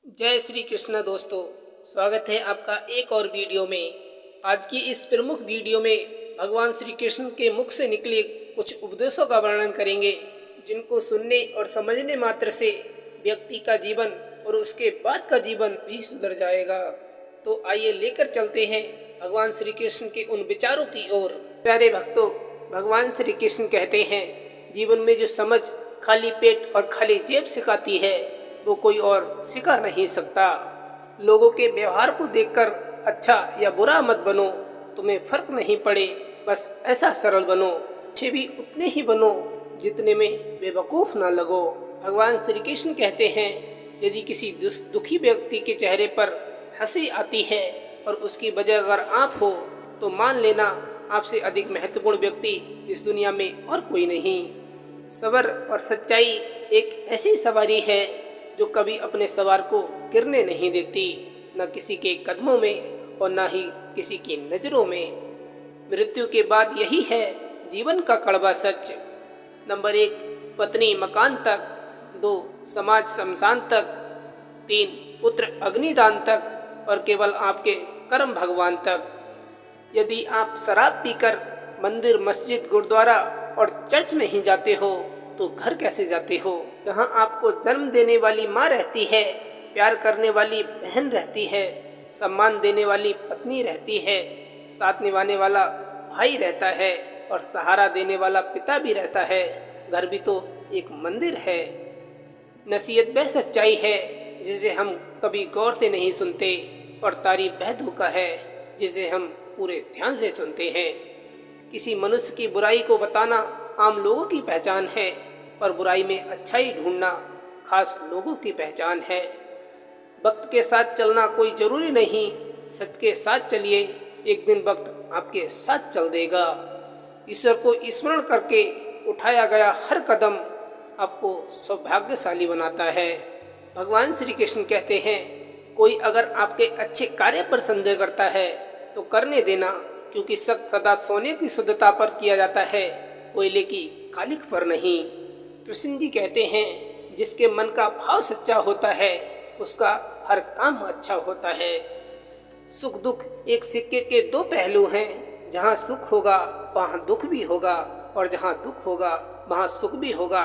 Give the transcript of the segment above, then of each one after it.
जय श्री कृष्ण दोस्तों, स्वागत है आपका एक और वीडियो में। आज की इस प्रमुख वीडियो में भगवान श्री कृष्ण के मुख से निकले कुछ उपदेशों का वर्णन करेंगे, जिनको सुनने और समझने मात्र से व्यक्ति का जीवन और उसके बाद का जीवन भी सुधर जाएगा। तो आइए लेकर चलते हैं भगवान श्री कृष्ण के उन विचारों की ओर। प्यारे भक्तों, भगवान श्री कृष्ण कहते हैं, जीवन में जो समझ खाली पेट और खाली जेब सिखाती है वो कोई और सिखा नहीं सकता। लोगों के व्यवहार को देखकर अच्छा या बुरा मत बनो, तुम्हें फर्क नहीं पड़े, बस ऐसा सरल बनो। अच्छे भी उतने ही बनो जितने में बेवकूफ़ ना लगो। भगवान श्री कृष्ण कहते हैं, यदि किसी दुखी व्यक्ति के चेहरे पर हंसी आती है और उसकी वजह अगर आप हो तो मान लेना आपसे अधिक महत्वपूर्ण व्यक्ति इस दुनिया में और कोई नहीं। सब्र और सच्चाई एक ऐसी सवारी है जो कभी अपने सवार को गिरने नहीं देती, न किसी के कदमों में और न ही किसी की नज़रों में। मृत्यु के बाद यही है जीवन का कड़वा सच। नंबर 1, पत्नी मकान तक। 2, समाज शमशान तक। 3, पुत्र अग्निदान तक। और केवल आपके कर्म भगवान तक। यदि आप शराब पीकर मंदिर, मस्जिद, गुरुद्वारा और चर्च नहीं जाते हो तो घर कैसे जाते हो? जहाँ आपको जन्म देने वाली माँ रहती है, प्यार करने वाली बहन रहती है, सम्मान देने वाली पत्नी रहती है, साथ निभाने वाला भाई रहता है और सहारा देने वाला पिता भी रहता है, घर भी तो एक मंदिर है। नसीहत वह सच्चाई है जिसे हम कभी गौर से नहीं सुनते और तारीफ वह धोखा है जिसे हम पूरे ध्यान से सुनते हैं। किसी मनुष्य की बुराई को बताना आम लोगों की पहचान है, पर बुराई में अच्छाई ढूंढना खास लोगों की पहचान है। वक्त के साथ चलना कोई ज़रूरी नहीं, सच के साथ चलिए, एक दिन वक्त आपके साथ चल देगा। ईश्वर को स्मरण करके उठाया गया हर कदम आपको सौभाग्यशाली बनाता है। भगवान श्री कृष्ण कहते हैं, कोई अगर आपके अच्छे कार्य पर संदेह करता है तो करने देना, क्योंकि शक सदा सोने की शुद्धता पर किया जाता है, कोयले की कालिख पर नहीं। कृष्ण जी कहते हैं, जिसके मन का भाव सच्चा होता है उसका हर काम अच्छा होता है। सुख दुख एक सिक्के के दो पहलू हैं, जहाँ सुख होगा वहाँ दुख भी होगा और जहाँ दुख होगा वहाँ सुख भी होगा।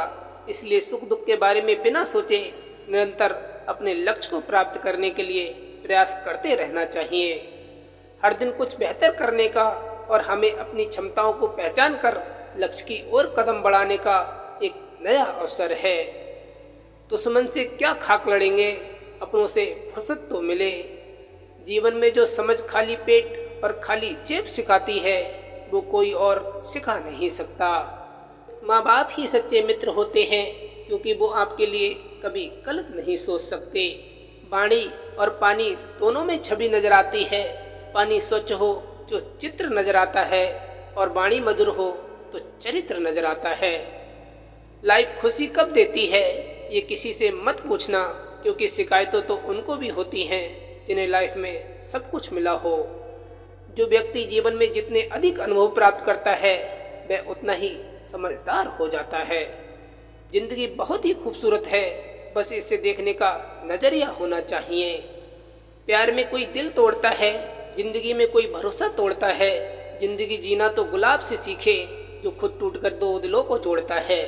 इसलिए सुख दुख के बारे में बिना सोचे निरंतर अपने लक्ष्य को प्राप्त करने के लिए प्रयास करते रहना चाहिए। हर दिन कुछ बेहतर करने का और हमें अपनी क्षमताओं को पहचान कर लक्ष्य की ओर कदम बढ़ाने का एक नया अवसर है। दुश्मन से क्या खाक लड़ेंगे, अपनों से फुर्सत तो मिले। जीवन में जो समझ खाली पेट और खाली जेब सिखाती है वो कोई और सिखा नहीं सकता। माँ बाप ही सच्चे मित्र होते हैं, क्योंकि वो आपके लिए कभी गलत नहीं सोच सकते। वाणी और पानी दोनों में छवि नजर आती है। पानी स्वच्छ हो जो चित्र नजर आता है और वाणी मधुर हो तो चरित्र नजर आता है। लाइफ खुशी कब देती है ये किसी से मत पूछना, क्योंकि शिकायतों तो उनको भी होती हैं जिन्हें लाइफ में सब कुछ मिला हो। जो व्यक्ति जीवन में जितने अधिक अनुभव प्राप्त करता है वह उतना ही समझदार हो जाता है। जिंदगी बहुत ही खूबसूरत है, बस इसे देखने का नजरिया होना चाहिए। प्यार में कोई दिल तोड़ता है, जिंदगी में कोई भरोसा तोड़ता है। जिंदगी जीना तो गुलाब से सीखे जो खुद टूटकर दो दिलों को जोड़ता है।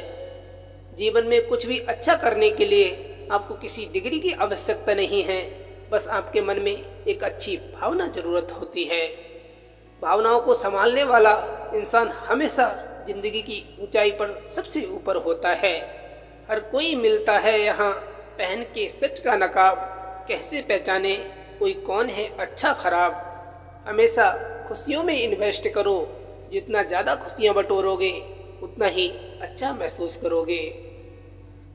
जीवन में कुछ भी अच्छा करने के लिए आपको किसी डिग्री की आवश्यकता नहीं है, बस आपके मन में एक अच्छी भावना जरूरत होती है। भावनाओं को संभालने वाला इंसान हमेशा जिंदगी की ऊंचाई पर सबसे ऊपर होता है। हर कोई मिलता है यहाँ पहन के सच का नकाब, कैसे पहचाने कोई कौन है अच्छा खराब। हमेशा खुशियों में इन्वेस्ट करो, जितना ज़्यादा खुशियाँ बटोरोगे उतना ही अच्छा महसूस करोगे।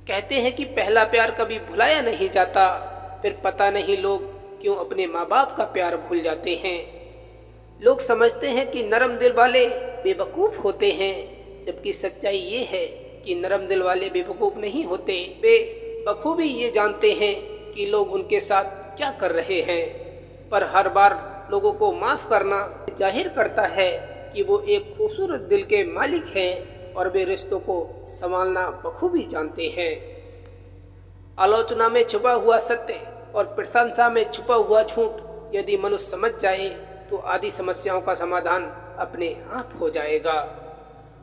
कहते हैं कि पहला प्यार कभी भुलाया नहीं जाता, फिर पता नहीं लोग क्यों अपने माँ बाप का प्यार भूल जाते हैं। लोग समझते हैं कि नरम दिल वाले बेवकूफ़ होते हैं, जबकि सच्चाई ये है कि नरम दिल वाले बेवकूफ़ नहीं होते। वे बखूबी ये जानते हैं कि लोग उनके साथ क्या कर रहे हैं, पर हर बार लोगों को माफ़ करना जाहिर करता है कि वो एक खूबसूरत दिल के मालिक हैं और वे रिश्तों को संभालना बखूबी जानते हैं। आलोचना में छुपा हुआ सत्य और प्रशंसा में छुपा हुआ झूठ यदि मनुष्य समझ जाए तो आदि समस्याओं का समाधान अपने आप हो जाएगा।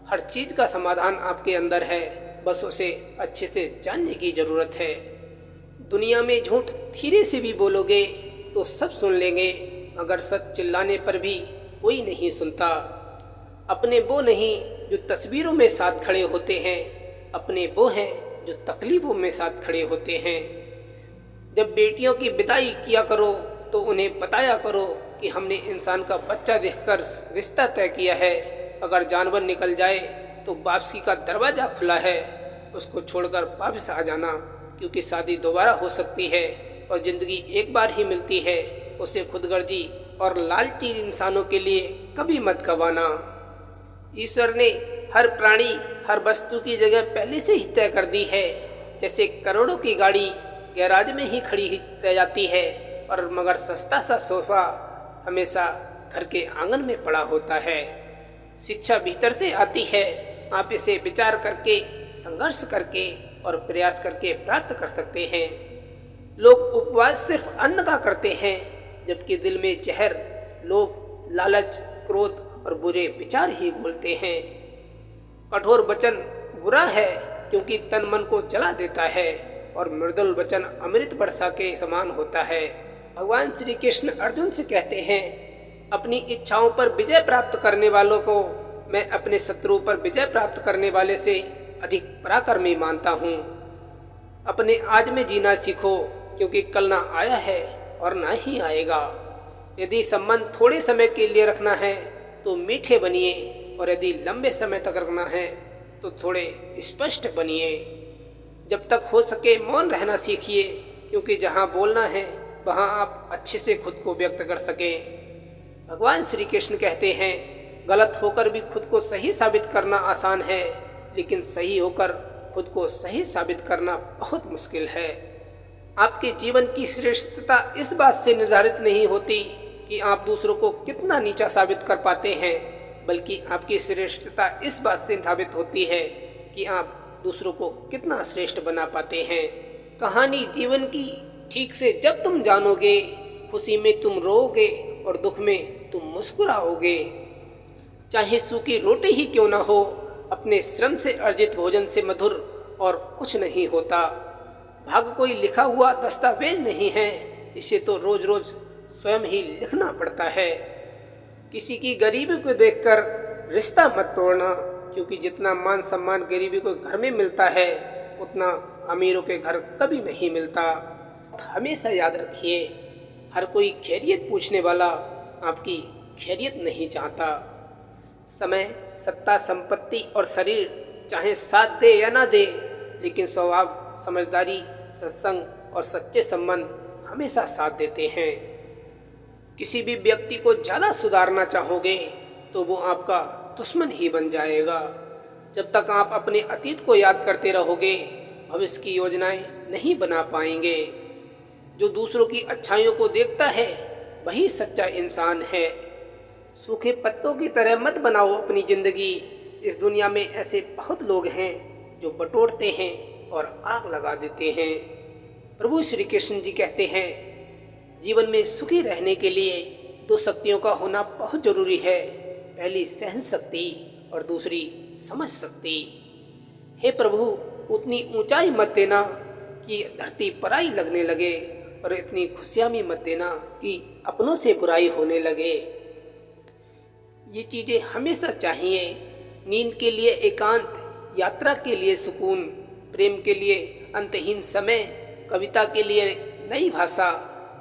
हर चीज का समाधान आपके अंदर है, बस उसे अच्छे से जानने की जरूरत है। दुनिया में झूठ धीरे से भी बोलोगे तो सब सुन लेंगे, मगर सच चिल्लाने पर भी कोई नहीं सुनता। अपने वो नहीं जो तस्वीरों में साथ खड़े होते हैं, अपने वो हैं जो तकलीफों में साथ खड़े होते हैं। जब बेटियों की विदाई किया करो तो उन्हें बताया करो कि हमने इंसान का बच्चा देखकर रिश्ता तय किया है। अगर जानवर निकल जाए तो वापसी का दरवाज़ा खुला है, उसको छोड़कर वापस आ जाना, क्योंकि शादी दोबारा हो सकती है और ज़िंदगी एक बार ही मिलती है। उसे खुदगर्जी और लालची इंसानों के लिए कभी मत गंवाना। ईश्वर ने हर प्राणी, हर वस्तु की जगह पहले से ही तय कर दी है। जैसे करोड़ों की गाड़ी गैराज में ही खड़ी रह जाती है, और मगर सस्ता सा सोफा हमेशा घर के आंगन में पड़ा होता है। शिक्षा भीतर से आती है, आप इसे विचार करके, संघर्ष करके और प्रयास करके प्राप्त कर सकते हैं। लोग उपवास सिर्फ अन्न का करते हैं, जबकि दिल में जहर, लोभ, लालच, क्रोध और बुरे विचार ही घोलते हैं। कठोर वचन बुरा है क्योंकि तन मन को जला देता है, और मृदुल वचन अमृत वर्षा के समान होता है। भगवान श्री कृष्ण अर्जुन से कहते हैं, अपनी इच्छाओं पर विजय प्राप्त करने वालों को मैं अपने शत्रु पर विजय प्राप्त करने वाले से अधिक पराक्रमी मानता हूँ। अपने आज में जीना सीखो, क्योंकि कल ना आया है और ना ही आएगा। यदि संबंध थोड़े समय के लिए रखना है तो मीठे बनिए, और यदि लंबे समय तक रखना है तो थोड़े स्पष्ट बनिए। जब तक हो सके मौन रहना सीखिए, क्योंकि जहाँ बोलना है वहाँ आप अच्छे से खुद को व्यक्त कर सकें। भगवान श्री कृष्ण कहते हैं, गलत होकर भी खुद को सही साबित करना आसान है, लेकिन सही होकर खुद को सही साबित करना बहुत मुश्किल है। आपके जीवन की श्रेष्ठता इस बात से निर्धारित नहीं होती कि आप दूसरों को कितना नीचा साबित कर पाते हैं, बल्कि आपकी श्रेष्ठता इस बात से साबित होती है कि आप दूसरों को कितना श्रेष्ठ बना पाते हैं। कहानी जीवन की ठीक से जब तुम जानोगे, खुशी में तुम रोओगे और दुख में तुम मुस्कुराओगे। चाहे सूखी रोटी ही क्यों ना हो, अपने श्रम से अर्जित भोजन से मधुर और कुछ नहीं होता। भाग्य कोई लिखा हुआ दस्तावेज नहीं है, इसे तो रोज रोज स्वयं ही लिखना पड़ता है। किसी की गरीबी को देखकर रिश्ता मत तोड़ना, क्योंकि जितना मान सम्मान गरीबी को घर में मिलता है, उतना अमीरों के घर कभी नहीं मिलता। हमेशा याद रखिए, हर कोई खैरियत पूछने वाला आपकी खैरियत नहीं चाहता। समय, सत्ता, संपत्ति और शरीर चाहे साथ दे या ना दे, लेकिन स्वभाव, समझदारी, सत्संग और सच्चे संबंध हमेशा साथ देते हैं। किसी भी व्यक्ति को ज़्यादा सुधारना चाहोगे तो वो आपका दुश्मन ही बन जाएगा। जब तक आप अपने अतीत को याद करते रहोगे, भविष्य की योजनाएं नहीं बना पाएंगे। जो दूसरों की अच्छाइयों को देखता है वही सच्चा इंसान है। सूखे पत्तों की तरह मत बनाओ अपनी जिंदगी। इस दुनिया में ऐसे बहुत लोग हैं जो बटोरते हैं और आग लगा देते हैं। प्रभु श्री कृष्ण जी कहते हैं, जीवन में सुखी रहने के लिए दो शक्तियों का होना बहुत जरूरी है। पहली सहन शक्ति और दूसरी समझ शक्ति। हे प्रभु, उतनी ऊंचाई मत देना कि धरती पराई लगने लगे, और इतनी खुशियाँ भी मत देना कि अपनों से बुराई होने लगे। ये चीज़ें हमेशा चाहिए। नींद के लिए एकांत, यात्रा के लिए सुकून, प्रेम के लिए अंतहीन समय, कविता के लिए नई भाषा,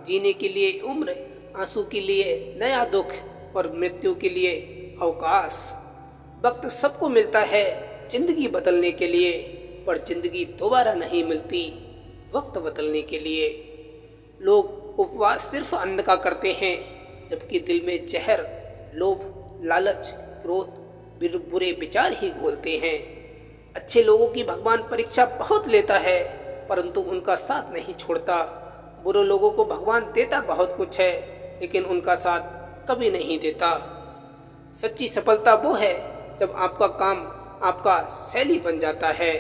जीने के लिए उम्र, आंसू के लिए नया दुख और मृत्यु के लिए अवकाश। वक्त सबको मिलता है जिंदगी बदलने के लिए, पर जिंदगी दोबारा नहीं मिलती वक्त बदलने के लिए। लोग उपवास सिर्फ अन्न का करते हैं, जबकि दिल में जहर, लोभ, लालच, क्रोध, बुरे विचार ही घोलते हैं। अच्छे लोगों की भगवान परीक्षा बहुत लेता है, परंतु उनका साथ नहीं छोड़ता। बुरे लोगों को भगवान देता बहुत कुछ है, लेकिन उनका साथ कभी नहीं देता। सच्ची सफलता वो है जब आपका काम आपका शैली बन जाता है।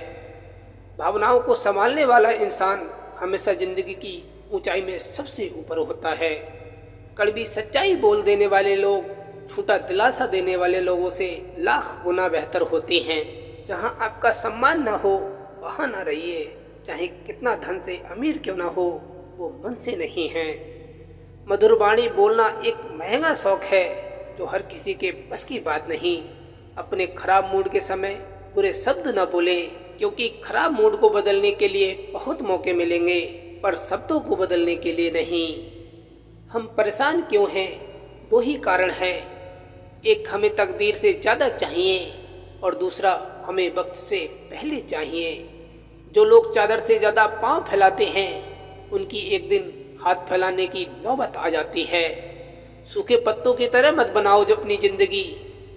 भावनाओं को संभालने वाला इंसान हमेशा जिंदगी की ऊंचाई में सबसे ऊपर होता है। कड़वी सच्चाई बोल देने वाले लोग झूठा दिलासा देने वाले लोगों से लाख गुना बेहतर होते हैं। जहां आपका सम्मान न हो वहां न रहिए, चाहे कितना धन से अमीर क्यों न हो, वो मन से नहीं है। मधुर वाणी बोलना एक महंगा शौक है जो हर किसी के बस की बात नहीं। अपने खराब मूड के समय बुरे शब्द न बोले, क्योंकि खराब मूड को बदलने के लिए बहुत मौके मिलेंगे, पर शब्दों को बदलने के लिए नहीं। हम परेशान क्यों हैं? दो ही कारण है। एक, हमें तकदीर से ज़्यादा चाहिए, और दूसरा, हमें वक्त से पहले चाहिए। जो लोग चादर से ज़्यादा पांव फैलाते हैं, उनकी एक दिन हाथ फैलाने की नौबत आ जाती है। सूखे पत्तों की तरह मत बनाओ जो अपनी ज़िंदगी।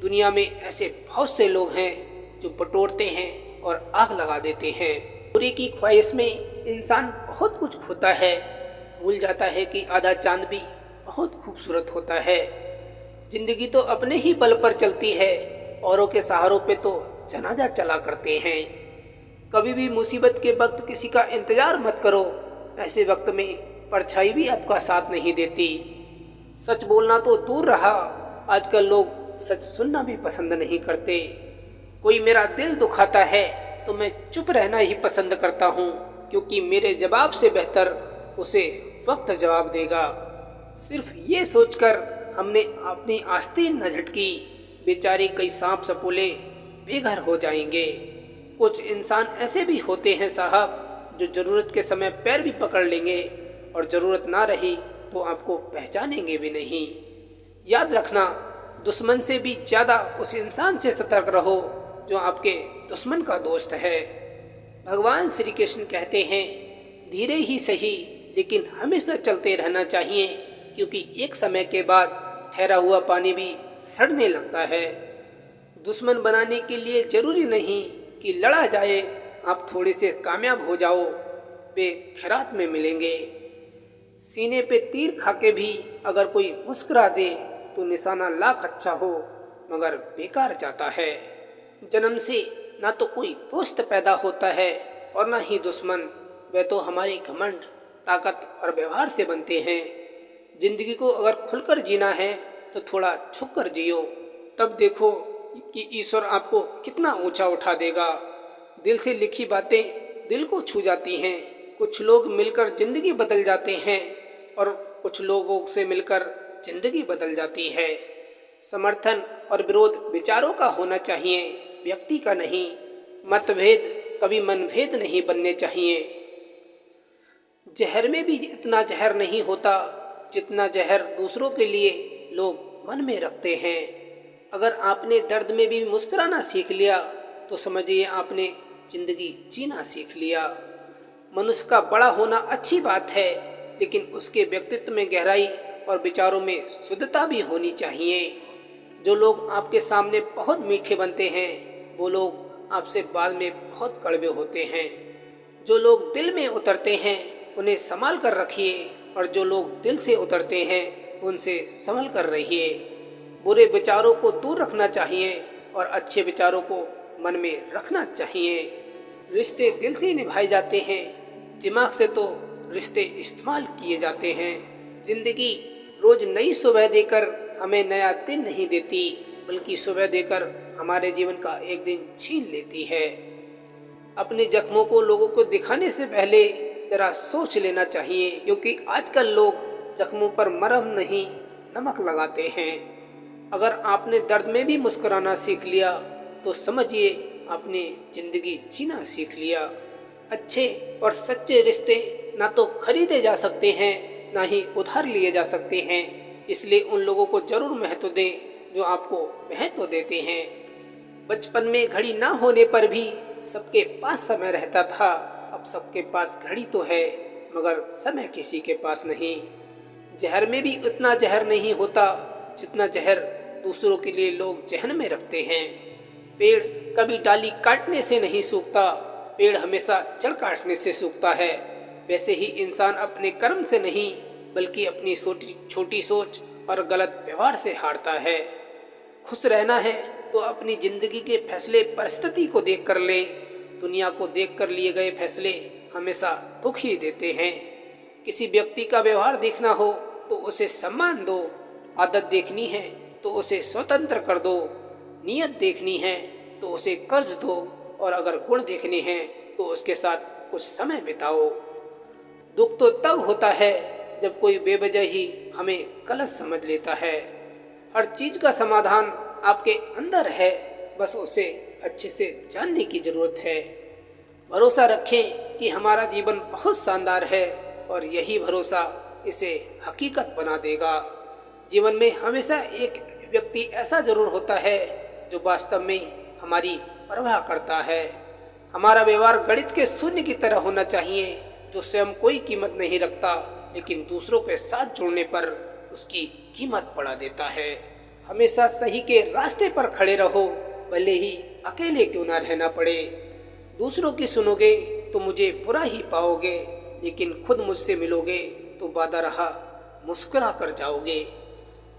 दुनिया में ऐसे बहुत से लोग हैं जो बटोरते हैं और आग लगा देते हैं। बुरी की ख्वाहिश में इंसान बहुत कुछ खोता है, भूल जाता है कि आधा चांद भी बहुत खूबसूरत होता है। जिंदगी तो अपने ही बल पर चलती है, औरों के सहारों पे तो जनाजा चला करते हैं। कभी भी मुसीबत के वक्त किसी का इंतजार मत करो, ऐसे वक्त में परछाई भी आपका साथ नहीं देती। सच बोलना तो दूर रहा, आजकल लोग सच सुनना भी पसंद नहीं करते। कोई मेरा दिल दुखाता है तो मैं चुप रहना ही पसंद करता हूँ, क्योंकि मेरे जवाब से बेहतर उसे वक्त जवाब देगा। सिर्फ ये सोचकर हमने अपनी आस्तीन न झटकी, बेचारे कई सांप सपोले बेघर हो जाएंगे। कुछ इंसान ऐसे भी होते हैं साहब, जो ज़रूरत के समय पैर भी पकड़ लेंगे और ज़रूरत ना रही तो आपको पहचानेंगे भी नहीं। याद रखना, दुश्मन से भी ज़्यादा उस इंसान से सतर्क रहो जो आपके दुश्मन का दोस्त है। भगवान श्री कृष्ण कहते हैं, धीरे ही सही लेकिन हमेशा चलते रहना चाहिए, क्योंकि एक समय के बाद ठहरा हुआ पानी भी सड़ने लगता है। दुश्मन बनाने के लिए जरूरी नहीं कि लड़ा जाए, आप थोड़े से कामयाब हो जाओ, वे खैरात में मिलेंगे। सीने पे तीर खाके भी अगर कोई मुस्कुरा दे तो निशाना लाख अच्छा हो मगर बेकार जाता है। जन्म से ना तो कोई दोस्त पैदा होता है और ना ही दुश्मन, वे तो हमारे घमंड, ताकत और व्यवहार से बनते हैं। जिंदगी को अगर खुलकर जीना है तो थोड़ा झुक कर जियो, तब देखो कि ईश्वर आपको कितना ऊंचा उठा देगा। दिल से लिखी बातें दिल को छू जाती हैं। कुछ लोग मिलकर जिंदगी बदल जाते हैं और कुछ लोगों से मिलकर जिंदगी बदल जाती है। समर्थन और विरोध विचारों का होना चाहिए, व्यक्ति का नहीं। मतभेद कभी मनभेद नहीं बनने चाहिए। जहर में भी इतना जहर नहीं होता जितना जहर दूसरों के लिए लोग मन में रखते हैं। अगर आपने दर्द में भी मुस्कुराना सीख लिया तो समझिए आपने जिंदगी जीना सीख लिया। मनुष्य का बड़ा होना अच्छी बात है, लेकिन उसके व्यक्तित्व में गहराई और विचारों में शुद्धता भी होनी चाहिए। जो लोग आपके सामने बहुत मीठे बनते हैं, वो लोग आपसे बाद में बहुत कड़वे होते हैं। जो लोग दिल में उतरते हैं उन्हें संभाल कर रखिए, और जो लोग दिल से उतरते हैं उनसे संभल कर रहिए। बुरे विचारों को दूर रखना चाहिए और अच्छे विचारों को मन में रखना चाहिए। रिश्ते दिल से निभाए जाते हैं, दिमाग से तो रिश्ते इस्तेमाल किए जाते हैं। जिंदगी रोज नई सुबह देकर हमें नया दिन नहीं देती, बल्कि सुबह देकर हमारे जीवन का एक दिन छीन लेती है। अपने जख्मों को लोगों को दिखाने से पहले जरा सोच लेना चाहिए, क्योंकि आजकल लोग जख्मों पर मरहम नहीं नमक लगाते हैं। अगर आपने दर्द में भी मुस्कुराना सीख लिया तो समझिए आपने जिंदगी जीना सीख लिया। अच्छे और सच्चे रिश्ते ना तो खरीदे जा सकते हैं, ना ही उधार लिए जा सकते हैं। इसलिए उन लोगों को जरूर महत्व दें जो आपको महत्व देते हैं। बचपन में घड़ी ना होने पर भी सबके पास समय रहता था। अब सबके पास घड़ी तो है, मगर समय किसी के पास नहीं। जहर में भी उतना जहर नहीं होता जितना जहर दूसरों के लिए लोग जहन में रखते हैं। पेड़ कभी डाली काटने से नहीं सूखता, पेड़ हमेशा जड़ काटने से सूखता है। वैसे ही इंसान अपने कर्म से नहीं, बल्कि अपनी छोटी सोच और गलत व्यवहार से हारता है। खुश रहना है तो अपनी जिंदगी के फैसले परिस्थिति को देख कर ले। दुनिया को देख कर लिए गए फैसले हमेशा दुख ही देते हैं। किसी व्यक्ति का व्यवहार देखना हो तो उसे सम्मान दो, आदत देखनी है तो उसे स्वतंत्र कर दो, नियत देखनी है तो उसे कर्ज दो और अगर गुण देखने हैं तो उसके साथ कुछ समय बिताओ। दुख तो तब होता है जब कोई बेवजह ही हमें गलत समझ लेता है। हर चीज का समाधान आपके अंदर है, बस उसे अच्छे से जानने की जरूरत है। भरोसा रखें कि हमारा जीवन बहुत शानदार है और यही भरोसा इसे हकीकत बना देगा। जीवन में हमेशा एक व्यक्ति ऐसा जरूर होता है जो वास्तव में हमारी परवाह करता है। हमारा व्यवहार गणित के शून्य की तरह होना चाहिए, जो स्वयं कोई कीमत नहीं रखता लेकिन दूसरों के साथ जुड़ने पर उसकी कीमत बढ़ा देता है। हमेशा सही के रास्ते पर खड़े रहो, भले ही अकेले क्यों ना रहना पड़े। दूसरों की सुनोगे तो मुझे बुरा ही पाओगे, लेकिन खुद मुझसे मिलोगे तो वादा रहा मुस्कुरा कर जाओगे।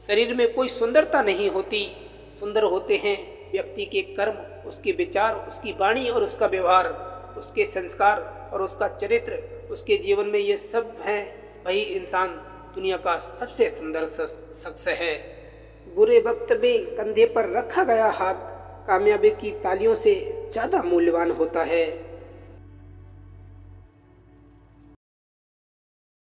शरीर में कोई सुंदरता नहीं होती, सुंदर होते हैं व्यक्ति के कर्म, उसके विचार, उसकी वाणी और उसका व्यवहार, उसके संस्कार और उसका चरित्र। उसके जीवन में ये सब हैं, वही इंसान दुनिया का सबसे सुंदर शख्स है। बुरे वक्त में कंधे पर रखा गया हाथ कामयाबी की तालियों से ज़्यादा मूल्यवान होता है।